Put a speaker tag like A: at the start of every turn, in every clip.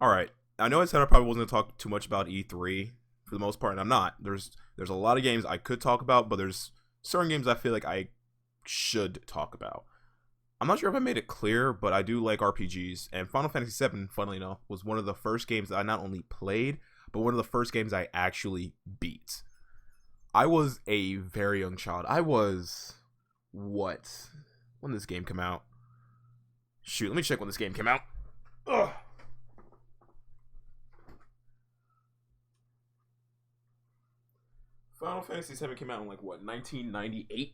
A: Alright, I know I said I probably wasn't going to talk too much about E3 for the most part, and I'm not. There's a lot of games I could talk about, but there's certain games I feel like I should talk about. I'm not sure if I made it clear, but I do like RPGs, and Final Fantasy VII, funnily enough, was one of the first games that I not only played, but one of the first games I actually beat. I was a very young child. I was, what? When did this game come out? Shoot, let me check when this game came out. Ugh. Final Fantasy VII came out in like what, 1998?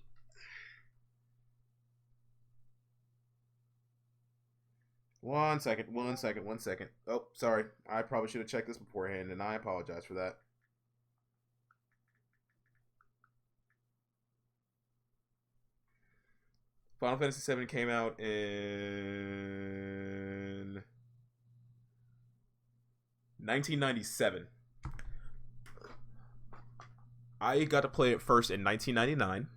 A: One second. Oh, sorry. I probably should have checked this beforehand, and I apologize for that. Final Fantasy VII came out in 1997. I got to play it first in 1999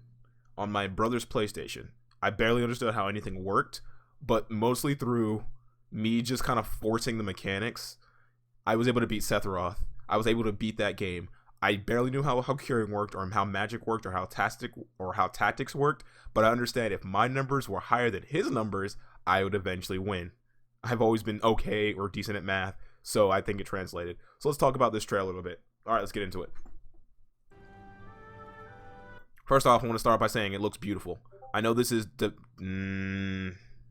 A: on my brother's PlayStation. I barely understood how anything worked, but mostly through me just kind of forcing the mechanics, I was able to beat Sephiroth. I was able to beat that game. I barely knew how curing worked, or how magic worked, or how tactics worked, but I understand if my numbers were higher than his numbers, I would eventually win. I've always been okay or decent at math, so I think it translated. So let's talk about this trailer a little bit. Alright, let's get into it. First off, I want to start by saying it looks beautiful. I know this is the...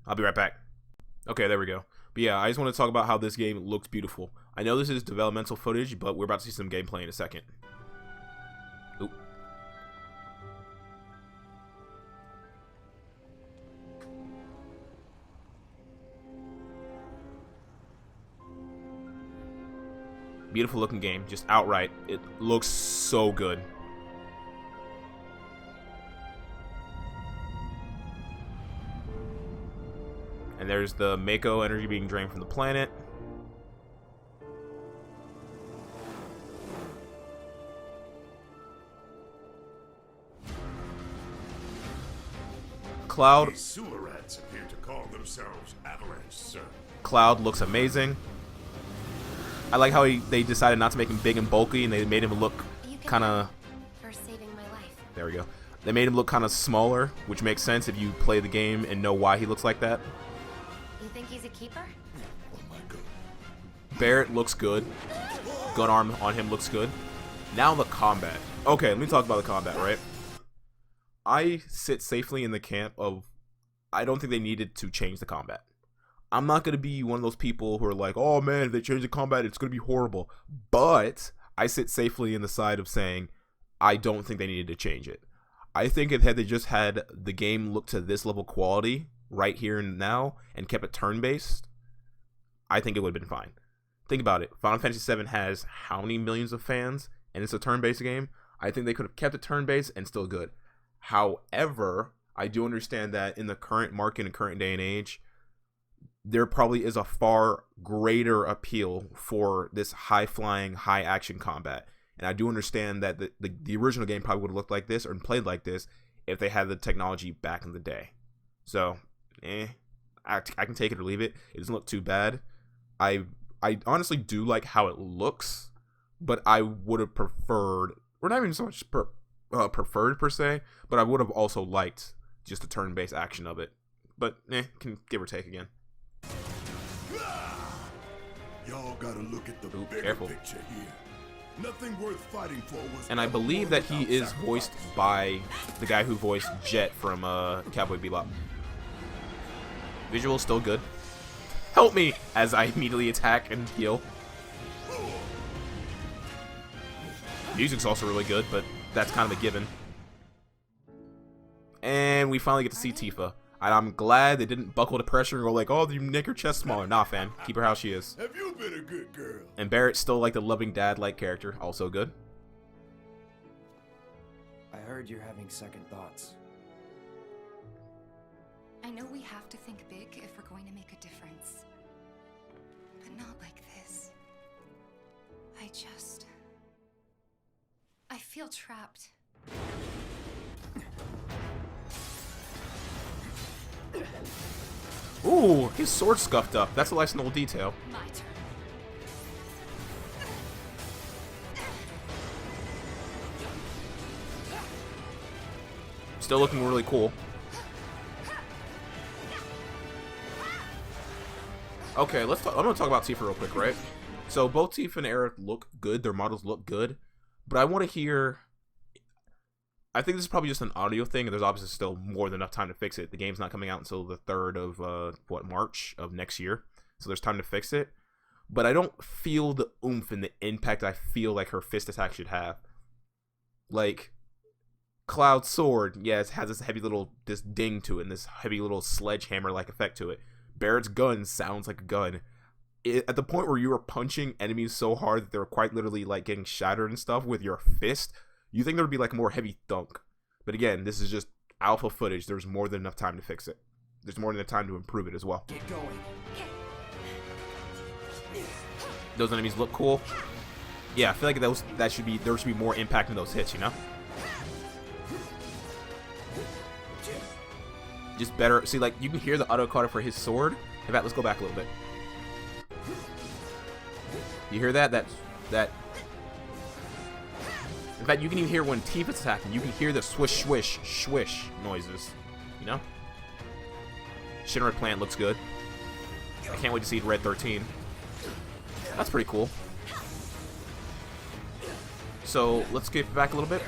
A: I'll be right back. Okay, there we go. But yeah, I just want to talk about how this game looks beautiful. I know this is developmental footage, but we're about to see some gameplay in a second. Oop. Beautiful looking game, just outright. It looks so good. And there's the Mako energy being drained from the planet. Cloud.
B: These sewer rats appear to call themselves Avalanche, sir.
A: Cloud looks amazing. I like how they decided not to make him big and bulky, and they made him look kind of...
C: For saving my life.
A: There we go. They made him look kind of smaller, which makes sense if you play the game and know why he looks like that.
C: You think he's a keeper?
B: Oh my god.
A: Barrett looks good. Gun arm on him looks good. Now the combat. Okay, let me talk about the combat, right? I sit safely in the camp of I don't think they needed to change the combat. I'm not going to be one of those people who are like, oh man, if they change the combat, it's going to be horrible. But I sit safely in the side of saying I don't think they needed to change it. I think if they just had the game look to this level quality right here and now and kept it turn-based, I think it would have been fine. Think about it. Final Fantasy VII has how many millions of fans, and it's a turn-based game? I think they could have kept it turn-based and still good. However, I do understand that in the current market and current day and age, there probably is a far greater appeal for this high-flying, high-action combat. And I do understand that the original game probably would have looked like this or played like this if they had the technology back in the day. So, I can take it or leave it. It doesn't look too bad. I honestly do like how it looks, but I would have preferred, or not even so much preferred per se, but I would have also liked just the turn-based action of it. But, can give or take again.
B: Y'all gotta look at the bigger
A: careful.
B: picture here. Nothing worth fighting for was.
A: And I believe that he is voiced by the guy who voiced Jet from Cowboy Bebop. Visual still good. Help me as I immediately attack and heal. Music's also really good, but that's kind of a given. And we finally get to see Tifa. And I'm glad they didn't buckle to pressure and go like, oh, you make her chest smaller. Nah, fam. Keep her how she is.
B: Have you been a good girl?
A: And Barrett's still like the loving dad-like character. Also good.
D: I heard you're having second thoughts.
E: I know we have to think big if we're going to make a difference. But not like this. I feel trapped.
A: Ooh, his sword's scuffed up. That's a nice little detail.
E: My turn.
A: Still looking really cool. Okay, I'm gonna talk about Tifa real quick, right? So both Tifa and Eric look good. Their models look good, but I want to hear. I think this is probably just an audio thing, and there's obviously still more than enough time to fix it. The game's not coming out until the 3rd of March of next year, so there's time to fix it. But I don't feel the oomph and the impact I feel like her fist attack should have. Like, Cloud's sword, yeah, it has this ding to it, and this heavy little sledgehammer-like effect to it. Barrett's gun sounds like a gun. At the point where you are punching enemies so hard that they're quite literally like getting shattered and stuff with your fist, you think there would be like a more heavy thunk. But again, this is just alpha footage. There's more than enough time to fix it. There's more than enough time to improve it as well.
D: Get going.
A: Those enemies look cool. Yeah, I feel like there should be more impact in those hits, you know? Just better. See, like, you can hear the auto cutter for his sword. In fact, let's go back a little bit. You hear that? That. In fact, you can even hear when Tifa's attacking. You can hear the swish, swish, swish noises. You know? Shinra Plant looks good. I can't wait to see Red 13. That's pretty cool. So, let's skip back a little bit.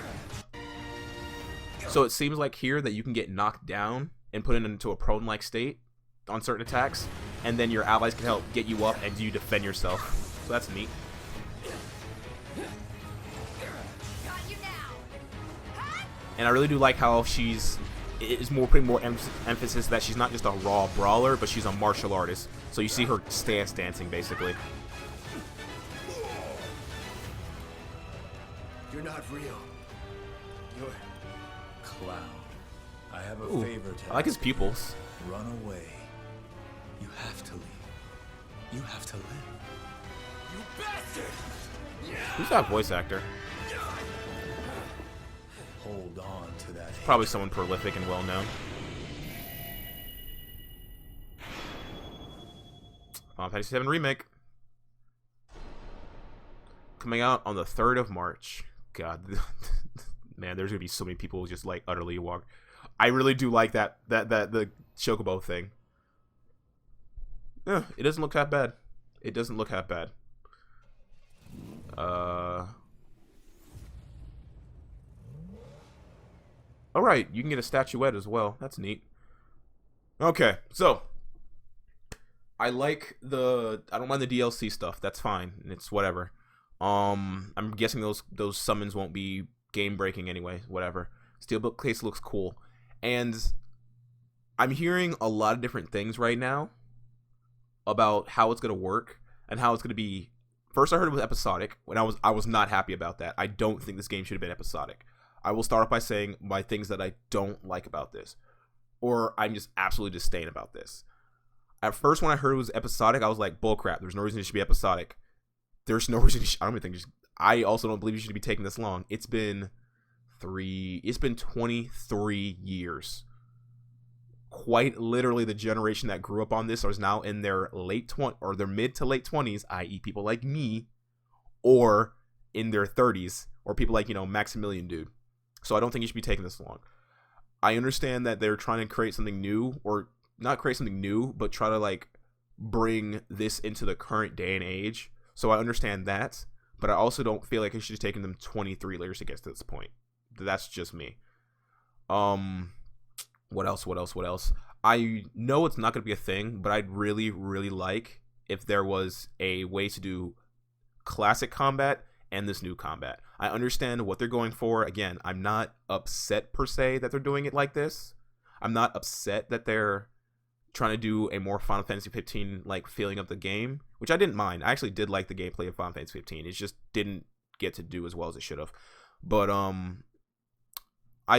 A: So, it seems like here that you can get knocked down and put it into a prone-like state on certain attacks, and then your allies can help get you up and you defend yourself. So that's neat. And I really do like how she's putting more emphasis that she's not just a raw brawler, but she's a martial artist. So you see her stance dancing, basically.
D: You're not real. You're
F: Cloud. I have a
A: Ooh,
F: favor to
A: I like his
F: ask.
A: pupils.
F: Run away. You have to leave. You have to live.
D: you bastard!
A: Who's that voice actor?
F: Hold on to that.
A: Probably someone prolific and well known. Final Fantasy VII Remake. Coming out on the 3rd of March. God, man, there's gonna be so many people just like utterly walk. I really do like that the Chocobo thing. Yeah, it doesn't look that bad. It doesn't look that bad. Alright, you can get a statuette as well. That's neat. Okay, so I don't mind the DLC stuff. That's fine. It's whatever. I'm guessing those summons won't be game breaking anyway. Whatever. Steelbook case looks cool. And I'm hearing a lot of different things right now about how it's gonna work and how it's gonna be. First, I heard it was episodic. When I was not happy about that. I don't think this game should have been episodic. I will start off by saying my things that I don't like about this, or I'm just absolutely disdain about this. At first, when I heard it was episodic, I was like, bullcrap. There's no reason it should be episodic. There's no reason. I don't even think. I also don't believe you should be taking this long. It's been 23 years. Quite literally, the generation that grew up on this is now in their their mid to late 20s, i.e., people like me, or in their 30s, or people like Maximilian dude. So I don't think you should be taking this long. I understand that they're trying to create something new, or not create something new, but try to like bring this into the current day and age. So I understand that, but I also don't feel like it should have taken them 23 years to get to this point. That's just me. What else? I know it's not going to be a thing, but I'd really, really like if there was a way to do classic combat and this new combat. I understand what they're going for. Again, I'm not upset per se that they're doing it like this. I'm not upset that they're trying to do a more Final Fantasy 15 like feeling of the game, which I didn't mind. I actually did like the gameplay of Final Fantasy 15. It just didn't get to do as well as it should have. But I'm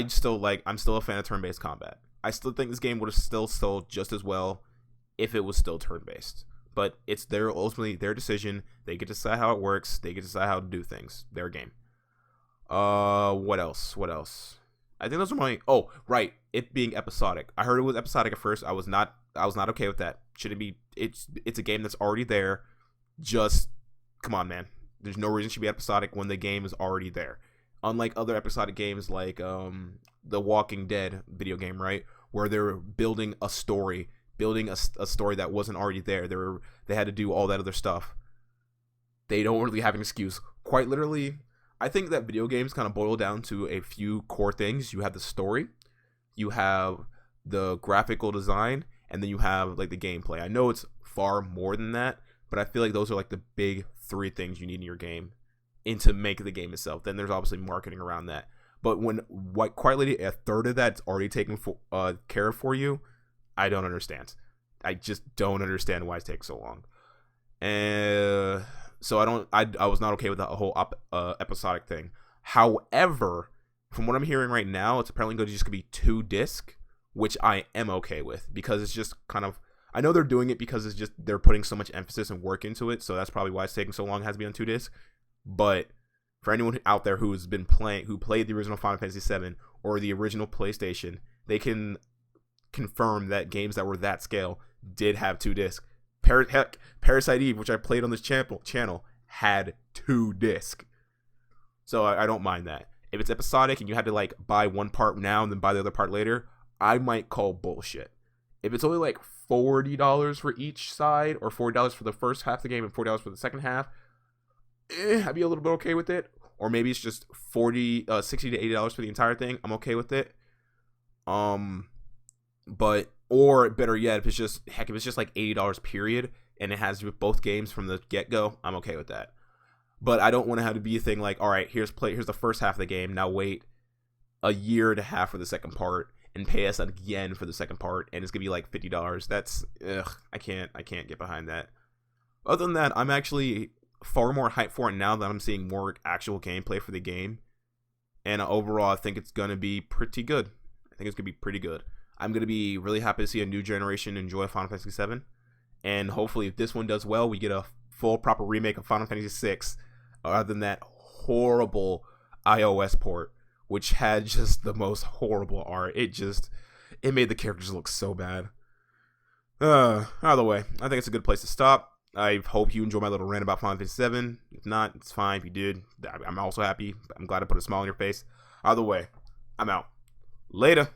A: still a fan of turn-based combat. I still think this game would have still sold just as well if it was still turn-based. But it's ultimately their decision. They get to decide how it works. They get to decide how to do things. Their game. What else? I think those are my. Oh, right. It being episodic. I heard it was episodic at first. I was not okay with that. Shouldn't be. It's a game that's already there. Just come on, man. There's no reason it should be episodic when the game is already there. Unlike other episodic games like the Walking Dead video game, right, where they're building a story, a story that wasn't already there. They had to do all that other stuff. They don't really have an excuse. Quite literally, I think that video games kind of boil down to a few core things. You have the story, you have the graphical design, and then you have like the gameplay. I know it's far more than that, but I feel like those are like the big three things you need in your game and to make the game itself. Then there's obviously marketing around that. But when quite literally a third of that's already taken care of for you, I don't understand. I just don't understand why it takes so long. And so I was not okay with that whole episodic thing. However, from what I'm hearing right now, it's apparently going to be 2 disc, which I am okay with, because it's just kind of, I know they're doing it because it's just they're putting so much emphasis and work into it, so that's probably why it's taking so long. It has to be on 2 disc. But for anyone out there who played the original Final Fantasy VII or the original PlayStation, they can confirm that games that were that scale did have 2 disc. Heck, Parasite Eve, which I played on this channel, had 2 disc. So I don't mind that. If it's episodic and you had to like buy one part now and then buy the other part later, I might call bullshit. If it's only like $40 for each side, or $40 for the first half of the game and $40 for the second half, I'd be a little bit okay with it. Or maybe it's just $60 to $80 for the entire thing. I'm okay with it. But, or better yet, if it's just like $80 period and it has both games from the get-go, I'm okay with that. But I don't want to have to be a thing like, all right, here's the first half of the game, now wait a year and a half for the second part and pay us again for the second part, and it's gonna be like $50. That's I can't get behind that. Other than that, I'm actually far more hyped for it now that I'm seeing more actual gameplay for the game, and overall I think it's gonna be pretty good. I'm gonna be really happy to see a new generation enjoy Final Fantasy VII, and hopefully if this one does well, we get a full proper remake of Final Fantasy VI, other than that horrible iOS port, which had just the most horrible art. It made the characters look so bad. Either way, I think it's a good place to stop. I hope you enjoy my little rant about Final Fantasy VII. If not, it's fine. If you did, I'm also happy. I'm glad I put a smile on your face. Either way, I'm out. Later.